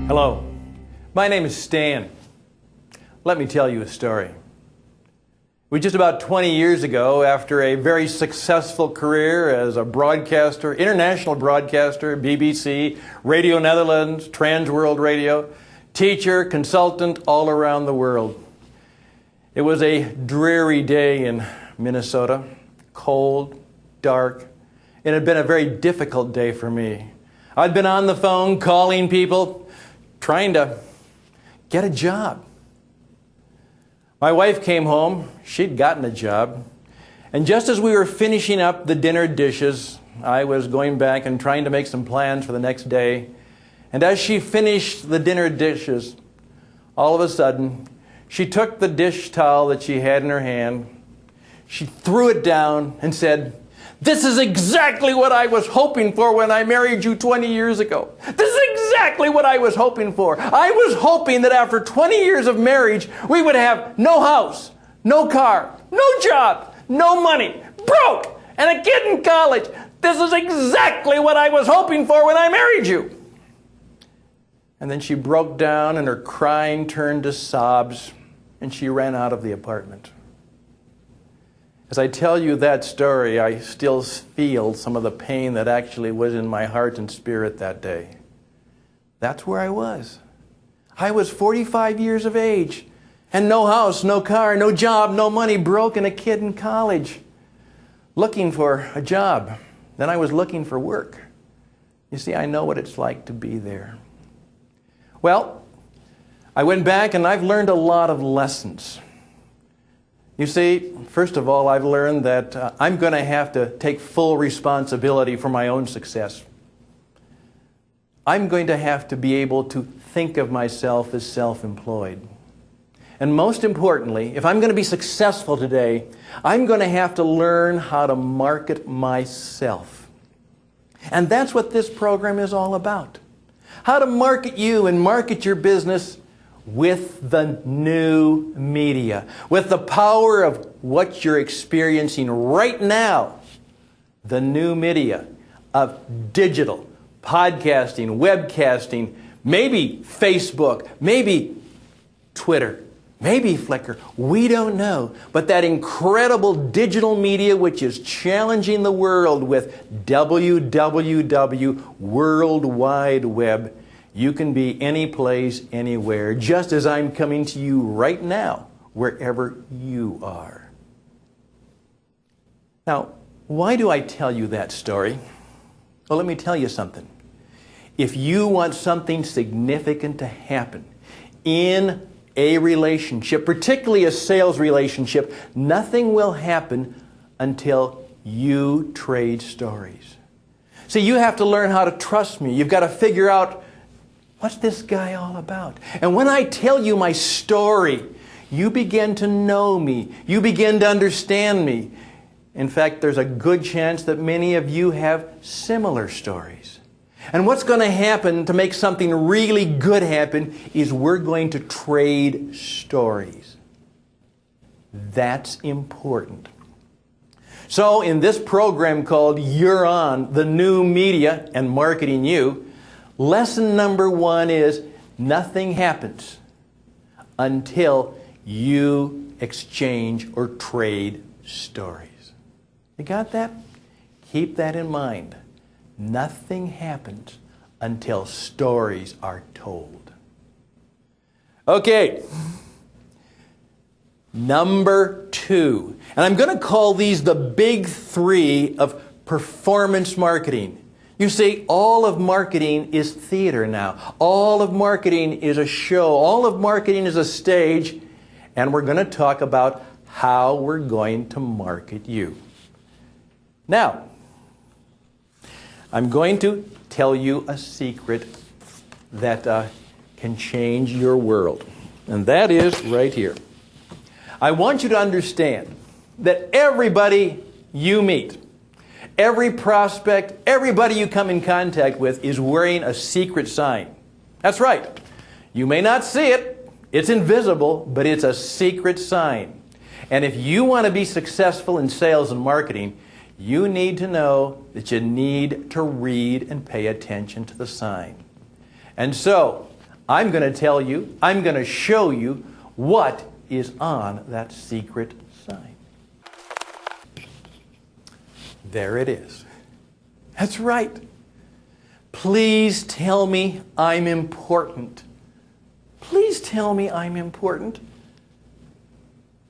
Hello, my name is Stan. Let me tell you a story. Just about 20 years ago, after a very successful career as a broadcaster, international broadcaster, BBC, Radio Netherlands, Trans World Radio, teacher, consultant all around the world. It was a dreary day in Minnesota, cold, dark. It had been a very difficult day for me. I'd been on the phone calling people, trying to get a job. My wife came home. She'd gotten a job. And just as we were finishing up the dinner dishes, I was going back and trying to make some plans for the next day. And as she finished the dinner dishes, all of a sudden, she took the dish towel that she had in her hand, she threw it down and said, "This is exactly what I was hoping for when I married you 20 years ago. This is exactly what I was hoping for. I was hoping that after 20 years of marriage, we would have no house, no car, no job, no money, broke, and a kid in college. This is exactly what I was hoping for when I married you." And then she broke down and her crying turned to sobs and she ran out of the apartment. As I tell you that story, I still feel some of the pain that actually was in my heart and spirit that day. That's where I was. I was 45 years of age, and no house, no car, no job, no money, broke, and a kid in college, looking for a job. Then I was looking for work. You see, I know what it's like to be there. Well, I went back and I've learned a lot of lessons. You see, first of all, I've learned that I'm going to have to take full responsibility for my own success. I'm going to have to be able to think of myself as self-employed. And most importantly, if I'm going to be successful today, I'm going to have to learn how to market myself. And that's what this program is all about. How to market you and market your business with the new media, with the power of what you're experiencing right now, the new media of digital, podcasting, webcasting, maybe Facebook, maybe Twitter, maybe Flickr, we don't know. But that incredible digital media which is challenging the world with WWW, World Wide Web. You can be any place, anywhere, just as I'm coming to you right now, wherever you are. Now, why do I tell you that story? Well, let me tell you something. If you want something significant to happen in a relationship, particularly a sales relationship, nothing will happen until you trade stories. See, you have to learn how to trust me. You've got to figure out, what's this guy all about? And when I tell you my story, you begin to know me. You begin to understand me. In fact, there's a good chance that many of you have similar stories. And what's going to happen to make something really good happen is we're going to trade stories. That's important. So in this program called You're On, the New Media and Marketing You, lesson number 1 is nothing happens until you exchange or trade stories. You got that? Keep that in mind. Nothing happens until stories are told. Okay. Number 2. And I'm going to call these the big 3 of performance marketing. You see, all of marketing is theater now. All of marketing is a show. All of marketing is a stage. And we're going to talk about how we're going to market you. Now, I'm going to tell you a secret that can change your world. And that is right here. I want you to understand that everybody you meet, every prospect, everybody you come in contact with is wearing a secret sign. That's right. You may not see it. It's invisible, but it's a secret sign. And if you want to be successful in sales and marketing, you need to know that you need to read and pay attention to the sign. And so, I'm going to tell you, I'm going to show you what is on that secret sign. There it is. That's right. Please tell me I'm important. Please tell me I'm important.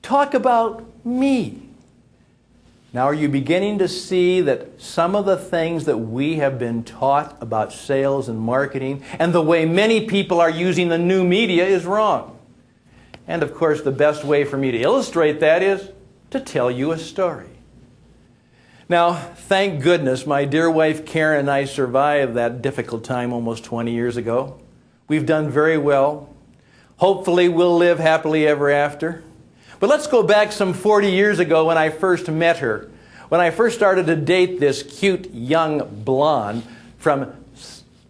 Talk about me. Now, are you beginning to see that some of the things that we have been taught about sales and marketing and the way many people are using the new media is wrong? And of course, the best way for me to illustrate that is to tell you a story. Now, thank goodness my dear wife Karen and I survived that difficult time almost 20 years ago. We've done very well. Hopefully, we'll live happily ever after. But let's go back some 40 years ago when I first met her. When I first started to date this cute young blonde from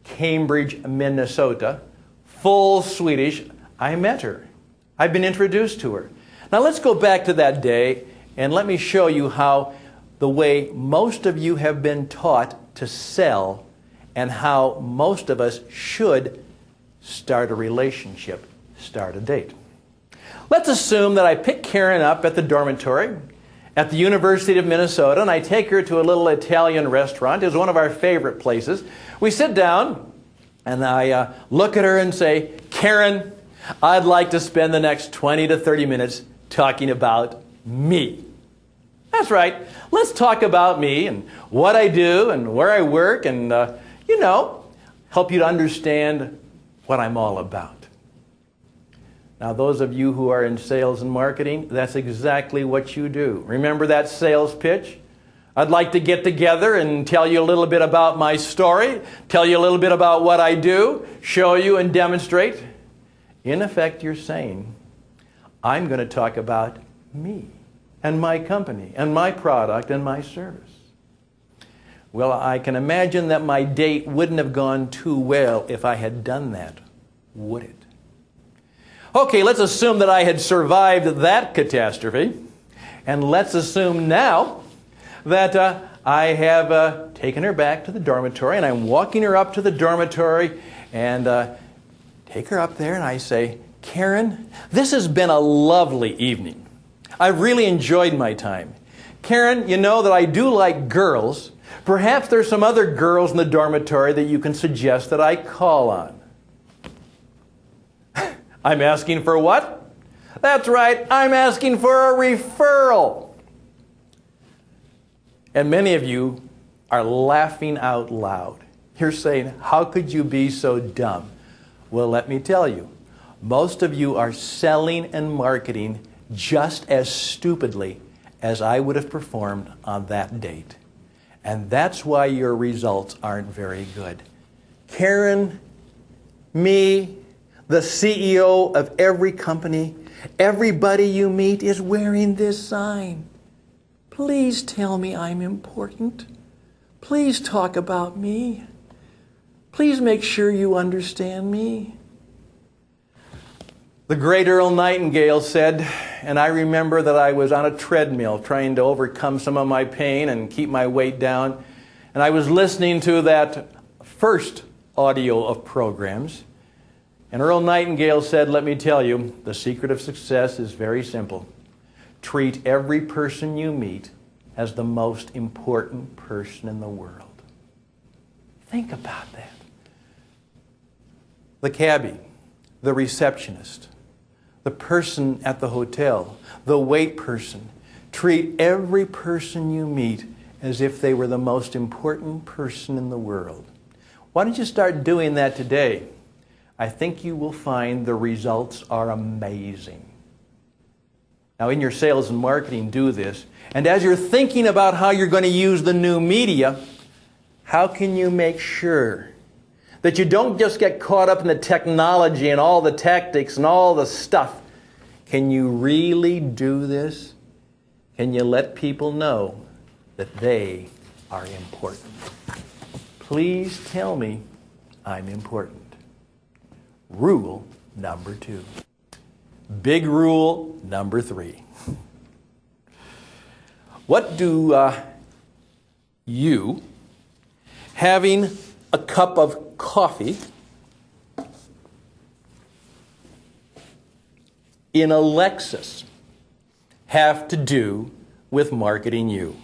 Cambridge, Minnesota, full Swedish, I met her. I've been introduced to her. Now let's go back to that day and let me show you how the way most of you have been taught to sell and how most of us should start a relationship, start a date. Let's assume that I pick Karen up at the dormitory at the University of Minnesota and I take her to a little Italian restaurant. It's one of our favorite places. We sit down and I look at her and say, Karen, I'd like to spend the next 20 to 30 minutes talking about me. That's right. Let's talk about me and what I do and where I work and, help you to understand what I'm all about. Now, those of you who are in sales and marketing, that's exactly what you do. Remember that sales pitch? I'd like to get together and tell you a little bit about my story, tell you a little bit about what I do, show you and demonstrate. In effect, you're saying, I'm going to talk about me and my company and my product and my service. Well, I can imagine that my date wouldn't have gone too well if I had done that, would it? Okay, let's assume that I had survived that catastrophe. And let's assume now that I have taken her back to the dormitory and I'm walking her up to the dormitory and take her up there and I say, Karen, this has been a lovely evening. I've really enjoyed my time. Karen, you know that I do like girls. Perhaps there's some other girls in the dormitory that you can suggest that I call on. I'm asking for what? That's right, I'm asking for a referral. And many of you are laughing out loud. You're saying, how could you be so dumb? Well, let me tell you, most of you are selling and marketing just as stupidly as I would have performed on that date. And that's why your results aren't very good. Karen, me, the CEO of every company, everybody you meet is wearing this sign. Please tell me I'm important. Please talk about me. Please make sure you understand me. The great Earl Nightingale said, and I remember that I was on a treadmill trying to overcome some of my pain and keep my weight down, and I was listening to that first audio of programs. And Earl Nightingale said, let me tell you, the secret of success is very simple. Treat every person you meet as the most important person in the world. Think about that. The cabbie, the receptionist, the person at the hotel, the wait person. Treat every person you meet as if they were the most important person in the world. Why don't you start doing that today? I think you will find the results are amazing. Now, in your sales and marketing, do this. And as you're thinking about how you're going to use the new media, how can you make sure that you don't just get caught up in the technology and all the tactics and all the stuff? Can you really do this? Can you let people know that they are important? Please tell me I'm important. Rule number 2. Big rule number 3. What do you, having a cup of coffee in a Lexus have to do with marketing you?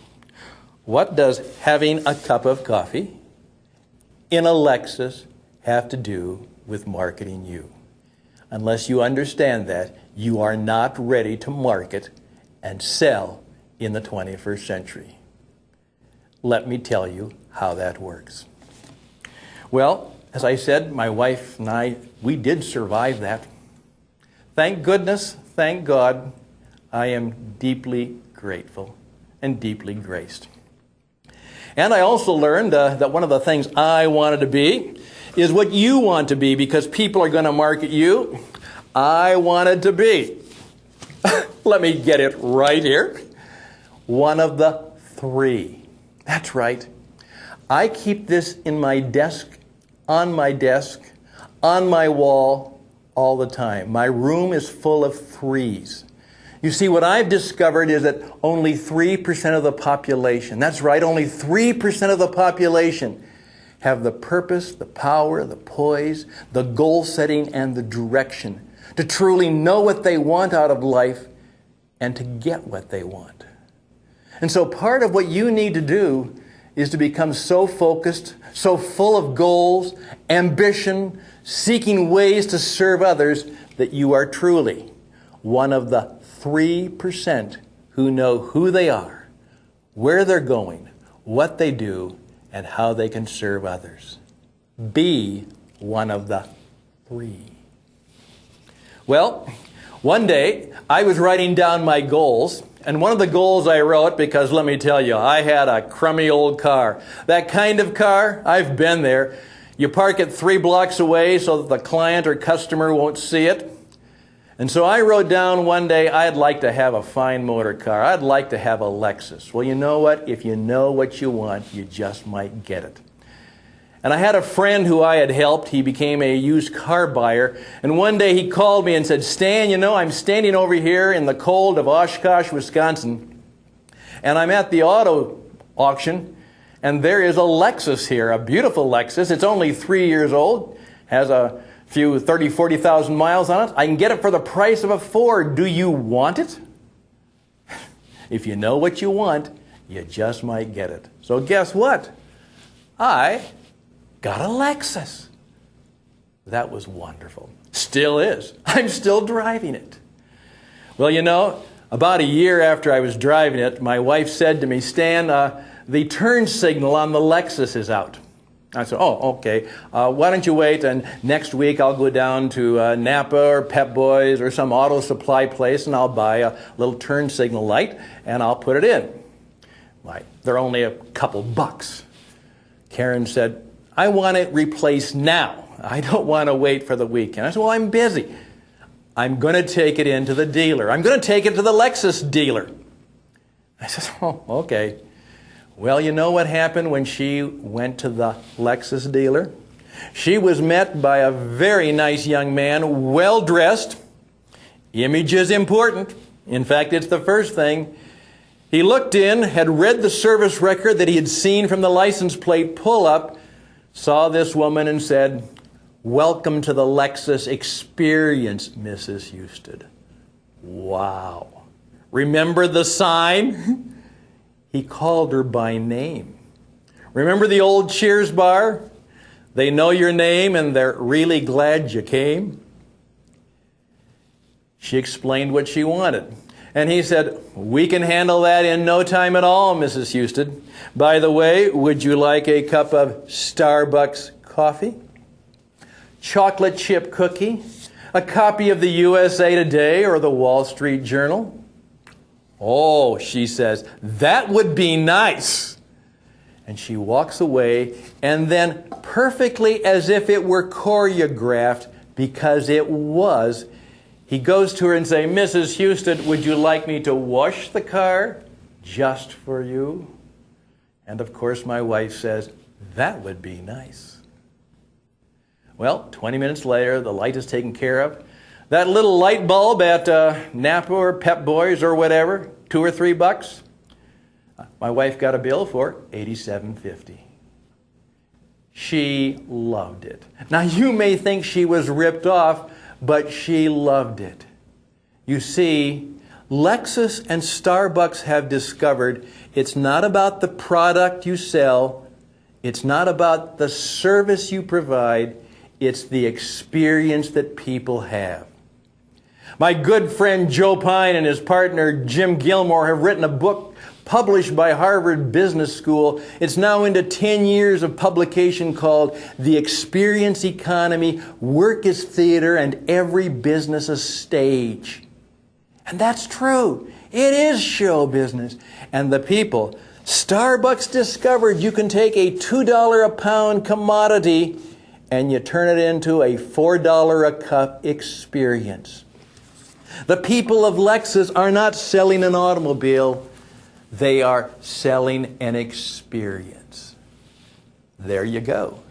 What does having a cup of coffee in a Lexus have to do with marketing you? Unless you understand that, you are not ready to market and sell in the 21st century. Let me tell you how that works. Well, as I said, my wife and I, we did survive that. Thank goodness, thank God, I am deeply grateful and deeply graced. And I also learned that one of the things I wanted to be is what you want to be, because people are going to market you. I wanted to be, let me get it right here, one of the three. That's right. I keep this in my desk, on my wall, all the time. My room is full of threes. You see, what I've discovered is that only 3% of the population, that's right, only 3% of the population have the purpose, the power, the poise, the goal setting, and the direction to truly know what they want out of life and to get what they want. And so part of what you need to do is to become so focused, so full of goals, ambition, seeking ways to serve others, that you are truly one of the 3% who know who they are, where they're going, what they do, and how they can serve others. Be one of the three. Well, one day I was writing down my goals, and one of the goals I wrote, because let me tell you, I had a crummy old car. That kind of car, I've been there. You park it 3 blocks away so that the client or customer won't see it. And so I wrote down one day, I'd like to have a fine motor car. I'd like to have a Lexus. Well, you know what? If you know what you want, you just might get it. And I had a friend who I had helped. He became a used car buyer. And one day he called me and said, Stan, you know, I'm standing over here in the cold of Oshkosh, Wisconsin, and I'm at the auto auction, and there is a Lexus here, a beautiful Lexus. It's only 3 years old, has a few 30,000, 40,000 miles on it. I can get it for the price of a Ford. Do you want it? If you know what you want, you just might get it. So guess what? I got a Lexus. That was wonderful. Still is. I'm still driving it. Well, you know, about a year after I was driving it, my wife said to me, Stan, the turn signal on the Lexus is out. I said, oh, okay. Why don't you wait, and next week I'll go down to Napa or Pep Boys or some auto supply place, and I'll buy a little turn signal light, and I'll put it in. Right. They're only a couple bucks. Karen said, I want it replaced now. I don't want to wait for the weekend. I said, well, I'm busy. I'm going to take it into the dealer. I'm going to take it to the Lexus dealer. I said, oh, okay. Well, you know what happened when she went to the Lexus dealer? She was met by a very nice young man, well-dressed. Image is important. In fact, it's the first thing. He looked in, had read the service record that he had seen from the license plate pull-up, saw this woman and said, welcome to the Lexus experience, Mrs. Husted. Wow. Remember the sign? He called her by name. Remember the old Cheers bar? They know your name and they're really glad you came. She explained what she wanted. And he said, we can handle that in no time at all, Mrs. Husted. By the way, would you like a cup of Starbucks coffee? Chocolate chip cookie? A copy of the USA Today or the Wall Street Journal? Oh, she says, that would be nice. And she walks away, and then perfectly as if it were choreographed, because it was, he goes to her and says, Mrs. Husted, would you like me to wash the car just for you? And of course my wife says, that would be nice. Well, 20 minutes later, the light is taken care of. That little light bulb at Napa or Pep Boys or whatever, $2 or $3. My wife got a bill for $87.50. She loved it. Now you may think she was ripped off, but she loved it. You see, Lexus and Starbucks have discovered it's not about the product you sell, it's not about the service you provide, it's the experience that people have. My good friend Joe Pine and his partner Jim Gilmore have written a book published by Harvard Business School. It's now into 10 years of publication called The Experience Economy, Work is Theater, and Every Business a Stage. And that's true. It is show business. And the people, Starbucks discovered you can take a $2 a pound commodity and you turn it into a $4 a cup experience. The people of Lexus are not selling an automobile. They are selling an experience. There you go.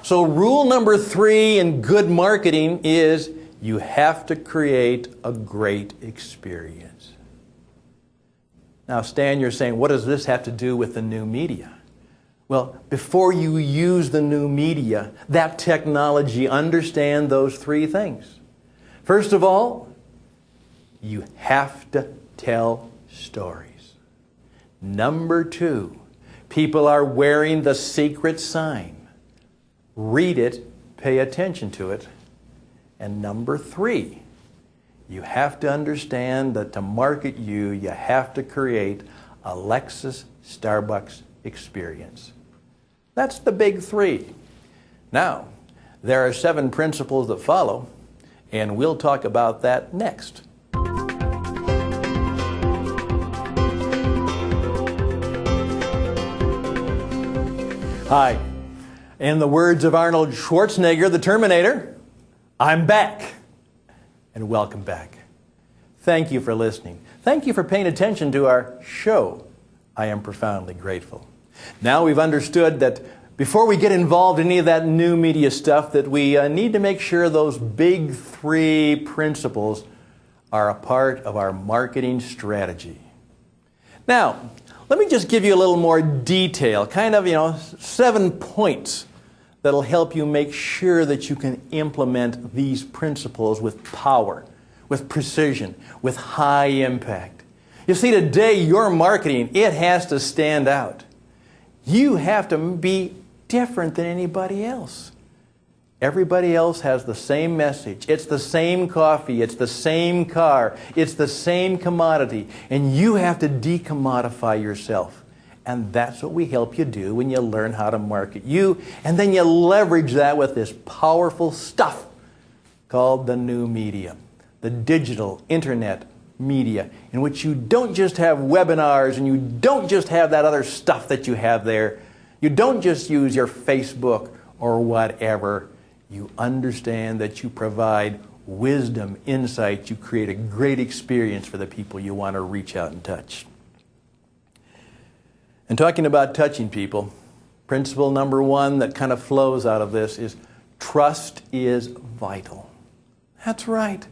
So rule number 3 in good marketing is you have to create a great experience. Now, Stan, you're saying, what does this have to do with the new media? Well, before you use the new media, that technology, understand those 3 things. First of all, you have to tell stories. Number 2, people are wearing the secret sign. Read it, pay attention to it. And number 3, you have to understand that to market you, you have to create a Lexus Starbucks experience. That's the big 3. Now, there are 7 principles that follow, and we'll talk about that next. Hi. In the words of Arnold Schwarzenegger, the Terminator, I'm back. And welcome back. Thank you for listening. Thank you for paying attention to our show. I am profoundly grateful. Now we've understood that before we get involved in any of that new media stuff, that we need to make sure those big 3 principles are a part of our marketing strategy. Now, let me just give you a little more detail, 7 points that'll help you make sure that you can implement these principles with power, with precision, with high impact. You see, today your marketing, it has to stand out. You have to be different than anybody else. Everybody else has the same message. It's the same coffee. It's the same car. It's the same commodity. And you have to decommodify yourself. And that's what we help you do when you learn how to market you. And then you leverage that with this powerful stuff called the new media, the digital internet media, in which you don't just have webinars and you don't just have that other stuff that you have there. You don't just use your Facebook or whatever. You understand that you provide wisdom, insight. You create a great experience for the people you want to reach out and touch. And talking about touching people, principle number 1 that kind of flows out of this is trust is vital. That's right.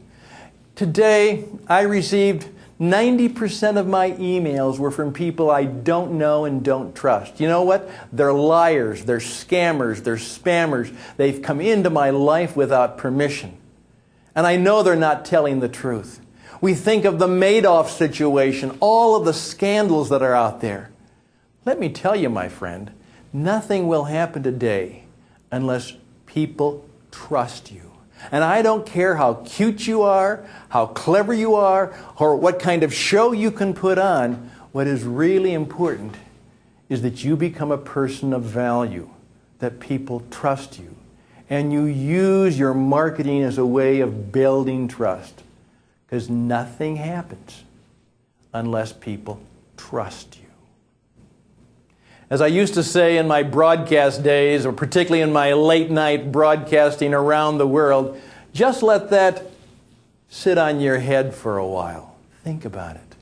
Today, I received 90% of my emails were from people I don't know and don't trust. You know what? They're liars, they're scammers, they're spammers. They've come into my life without permission. And I know they're not telling the truth. We think of the Madoff situation, all of the scandals that are out there. Let me tell you, my friend, nothing will happen today unless people trust you. And I don't care how cute you are, how clever you are, or what kind of show you can put on. What is really important is that you become a person of value, that people trust you. And you use your marketing as a way of building trust. Because nothing happens unless people trust you. As I used to say in my broadcast days, or particularly in my late night broadcasting around the world, just let that sit on your head for a while. Think about it.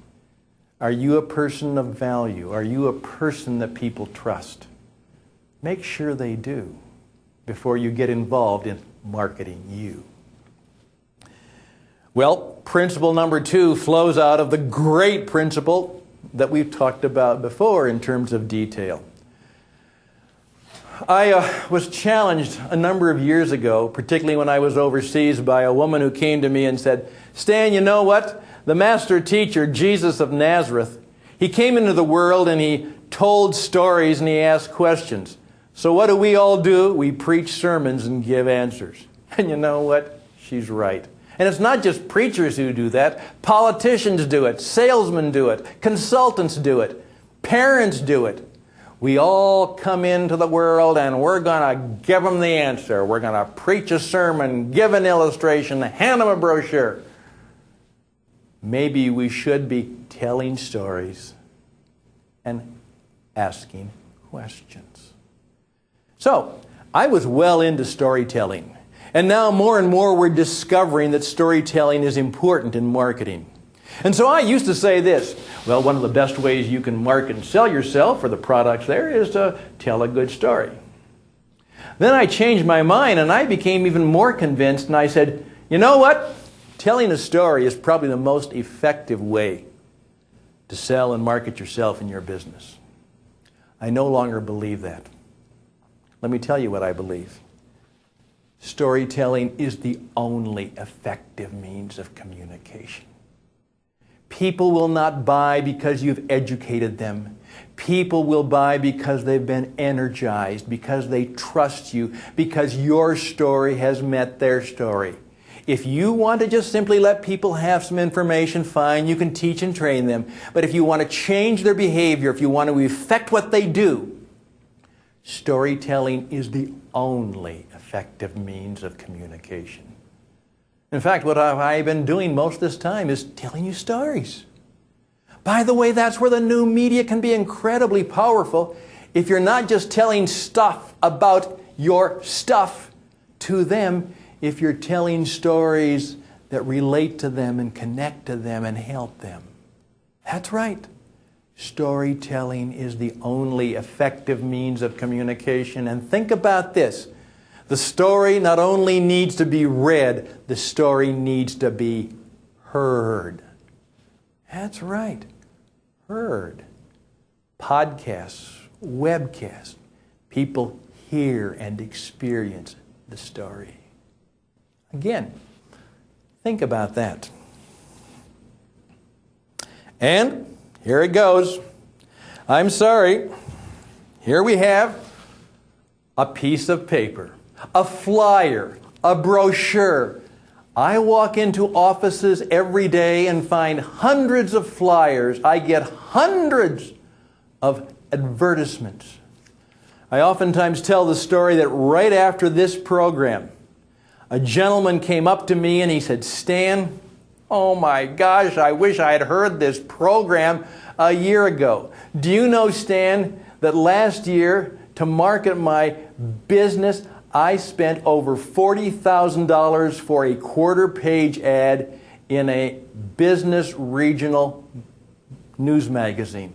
Are you a person of value? Are you a person that people trust? Make sure they do before you get involved in marketing you. Well, principle number 2 flows out of the great principle that we've talked about before in terms of detail. I was challenged a number of years ago, particularly when I was overseas, by a woman who came to me and said, "Stan, you know what? The master teacher, Jesus of Nazareth, he came into the world and he told stories and he asked questions. So what do? We preach sermons and give answers." And you know what? She's right. And it's not just preachers who do that. Politicians do it. Salesmen do it. Consultants do it. Parents do it. We all come into the world and we're going to give them the answer. We're going to preach a sermon, give an illustration, hand them a brochure. Maybe we should be telling stories and asking questions. So, I was well into storytelling. And now more and more we're discovering that storytelling is important in marketing. And so I used to say this, well, one of the best ways you can market and sell yourself or the products there is to tell a good story. Then I changed my mind and I became even more convinced and I said, you know what? Telling a story is probably the most effective way to sell and market yourself and your business. I no longer believe that. Let me tell you what I believe. Storytelling is the only effective means of communication. People will not buy because you've educated them. People will buy because they've been energized, because they trust you, because your story has met their story. If you want to just simply let people have some information, fine, you can teach and train them. But if you want to change their behavior, if you want to affect what they do, storytelling is the only effective means of communication. In fact, what I've been doing most of this time is telling you stories. By the way, that's where the new media can be incredibly powerful. If you're not just telling stuff about your stuff to them, if you're telling stories that relate to them and connect to them and help them. That's right. Storytelling is the only effective means of communication. And think about this. The story not only needs to be read, the story needs to be heard. That's right. Heard. Podcasts, webcasts. People hear and experience the story. Again, think about that. And here it goes. I'm sorry. Here we have a piece of paper, a flyer, a brochure. I walk into offices every day and find hundreds of flyers. I get hundreds of advertisements. I oftentimes tell the story that right after this program, a gentleman came up to me and he said, "Stan, oh my gosh, I wish I had heard this program a year ago. Do you know, Stan, that last year to market my business, I spent over $40,000 for a quarter-page ad in a business regional news magazine."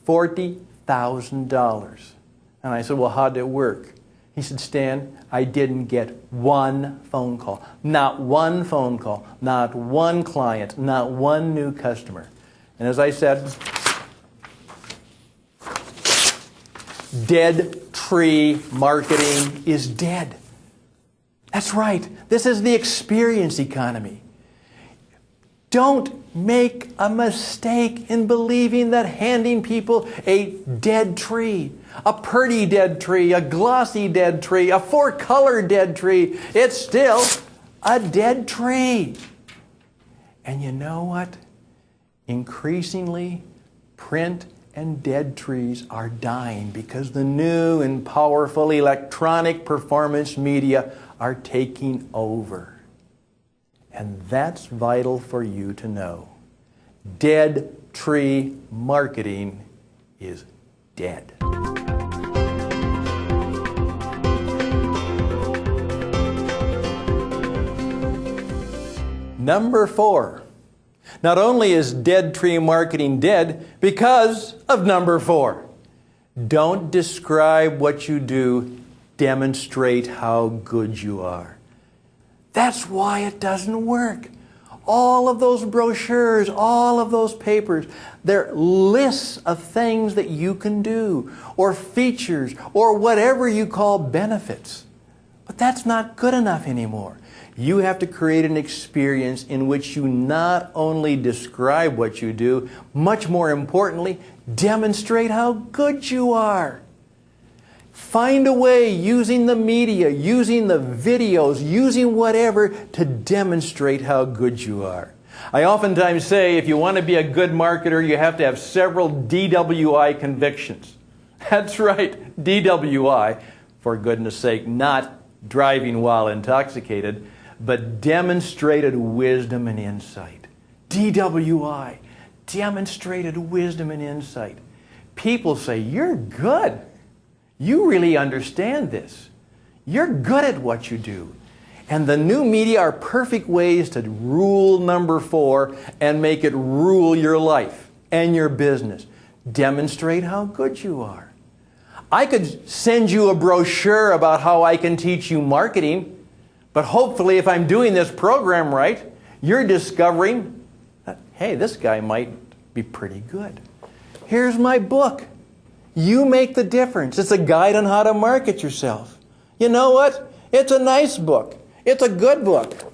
$40,000. And I said, "Well, how did it work?" He said, "Stan, I didn't get one phone call. Not one phone call. Not one client. Not one new customer." And as I said, dead tree marketing is dead. That's right. This is the experience economy. Don't make a mistake in believing that handing people a dead tree, a pretty dead tree, a glossy dead tree, a four-color dead tree, it's still a dead tree. And you know what? Increasingly, print and dead trees are dying because the new and powerful electronic performance media are taking over. And that's vital for you to know. Dead tree marketing is dead. Number 4. Not only is dead tree marketing dead because of number 4. Don't describe what you do, demonstrate how good you are. That's why it doesn't work. All of those brochures, all of those papers, they're lists of things that you can do, or features, or whatever you call benefits. But that's not good enough anymore. You have to create an experience in which you not only describe what you do, much more importantly, demonstrate how good you are. Find a way, using the media, using the videos, using whatever, to demonstrate how good you are. I oftentimes say if you want to be a good marketer, you have to have several DWI convictions. That's right, DWI, for goodness sake, not driving while intoxicated, but demonstrated wisdom and insight. DWI, demonstrated wisdom and insight. People say, you're good. You really understand this. You're good at what you do. And the new media are perfect ways to rule number 4 and make it rule your life and your business. Demonstrate how good you are. I could send you a brochure about how I can teach you marketing, but hopefully if I'm doing this program right, you're discovering that, hey, this guy might be pretty good. Here's my book. You make the difference. It's a guide on how to market yourself. You know what? It's a nice book. It's a good book.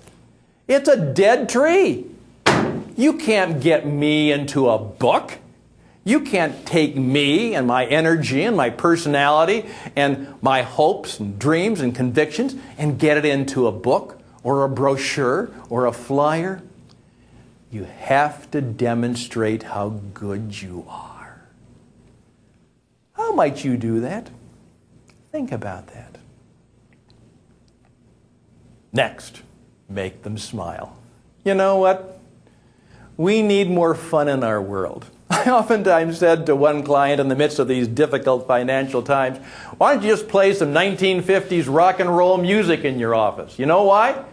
It's a dead tree. You can't get me into a book. You can't take me and my energy and my personality and my hopes and dreams and convictions and get it into a book or a brochure or a flyer. You have to demonstrate how good you are. How might you do that? Think about that. Next, make them smile. You know what? We need more fun in our world. I oftentimes said to one client in the midst of these difficult financial times, why don't you just play some 1950s rock and roll music in your office? You know why?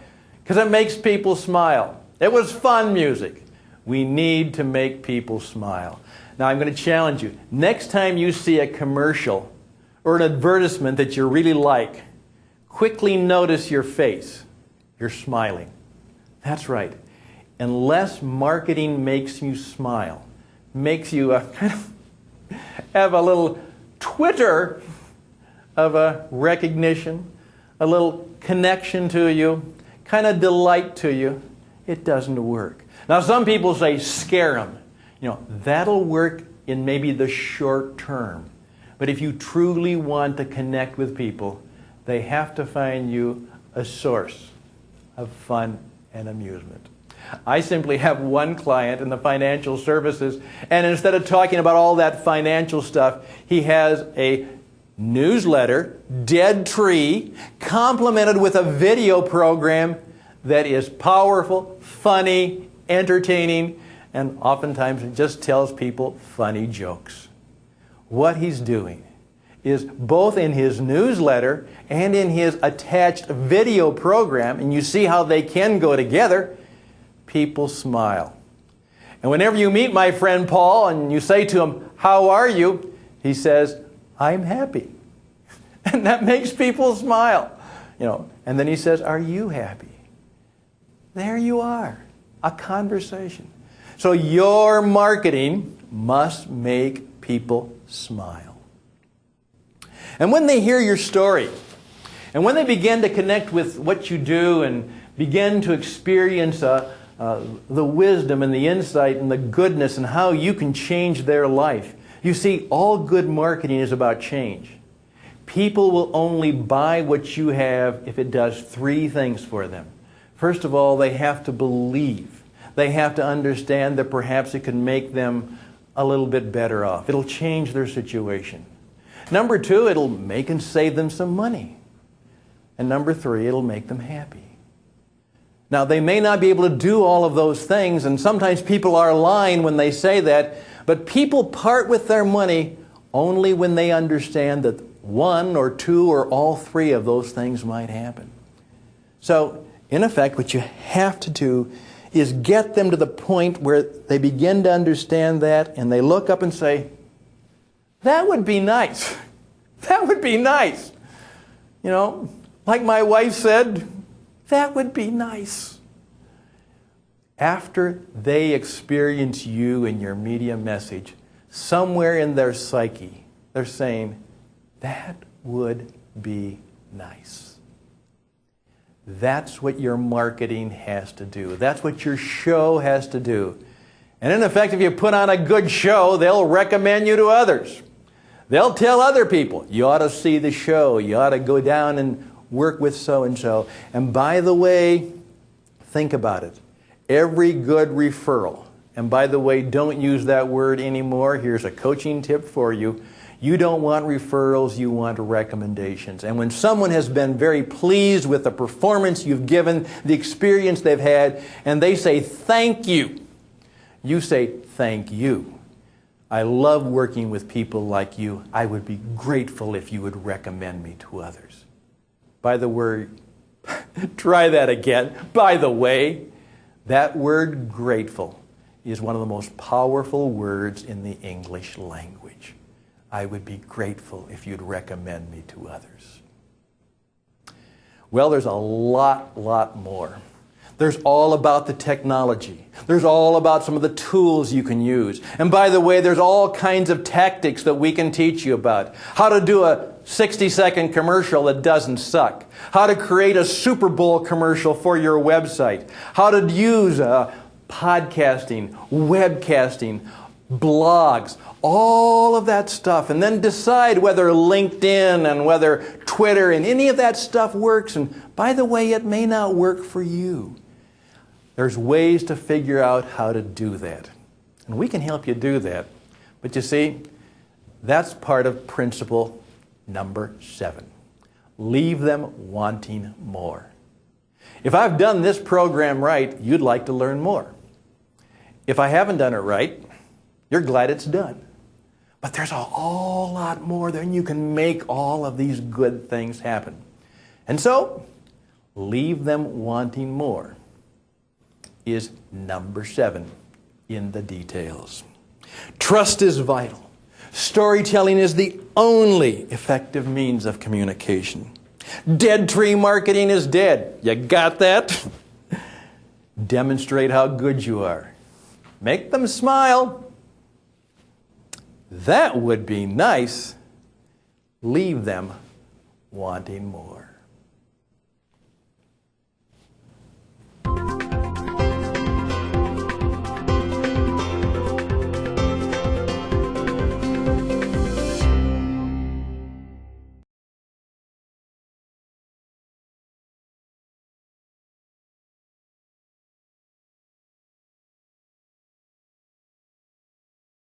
Because it makes people smile. It was fun music. We need to make people smile. Now I'm going to challenge you. Next time you see a commercial or an advertisement that you really like, quickly notice your face. You're smiling. That's right. Unless marketing makes you smile, makes you kind of have a little twitter of a recognition, a little connection to you, kind of delight to you, it doesn't work. Now some people say scare them. You know, that'll work in maybe the short term. But if you truly want to connect with people, they have to find you a source of fun and amusement. I simply have one client in the financial services, and instead of talking about all that financial stuff, he has a newsletter, Dead Tree, complemented with a video program that is powerful, funny, entertaining, and oftentimes it just tells people funny jokes. What he's doing is both in his newsletter and in his attached video program, and you see how they can go together, people smile. And whenever you meet my friend Paul and you say to him, how are you? He says, I'm happy. And that makes people smile. You know, and then he says, are you happy? There you are, a conversation. So your marketing must make people smile. And when they hear your story, and when they begin to connect with what you do and begin to experience the wisdom and the insight and the goodness and how you can change their life, you see, all good marketing is about change. People will only buy what you have if it does 3 things for them. First of all, they have to believe. They have to understand that perhaps it can make them a little bit better off. It'll change their situation. Number 2, it'll make and save them some money. And number 3, it'll make them happy. Now, they may not be able to do all of those things, and sometimes people are lying when they say that, but people part with their money only when they understand that 1 or 2 or all 3 of those things might happen. So, in effect, what you have to do is get them to the point where they begin to understand that, and they look up and say, that would be nice. That would be nice. You know, like my wife said, that would be nice. After they experience you and your media message, somewhere in their psyche, they're saying, that would be nice. That's what your marketing has to do. That's what your show has to do. And in effect, if you put on a good show, they'll recommend you to others. They'll tell other people, you ought to see the show. You ought to go down and work with so-and-so. And by the way, think about it. Every good referral, and by the way, don't use that word anymore. Here's a coaching tip for you. You don't want referrals, you want recommendations. And when someone has been very pleased with the performance you've given, the experience they've had, and they say thank you, you say thank you. I love working with people like you. I would be grateful if you would recommend me to others. By the way, try that again. By the way, that word grateful is one of the most powerful words in the English language. I would be grateful if you'd recommend me to others. Well, there's a lot more. There's all about the technology. There's all about some of the tools you can use. And by the way, there's all kinds of tactics that we can teach you about. How to do a 60-second commercial that doesn't suck. How to create a Super Bowl commercial for your website. How to use podcasting, webcasting, blogs, all of that stuff. And then decide whether LinkedIn and whether Twitter and any of that stuff works. And by the way, it may not work for you. There's ways to figure out how to do that. And we can help you do that. But you see, that's part of principle number 7. Leave them wanting more. If I've done this program right, you'd like to learn more. If I haven't done it right, you're glad it's done. But there's a whole lot more than you can make all of these good things happen. And so, leave them wanting more is number 7 in the details. Trust is vital. Storytelling is the only effective means of communication. Dead tree marketing is dead. You got that? Demonstrate how good you are. Make them smile. That would be nice. Leave them wanting more.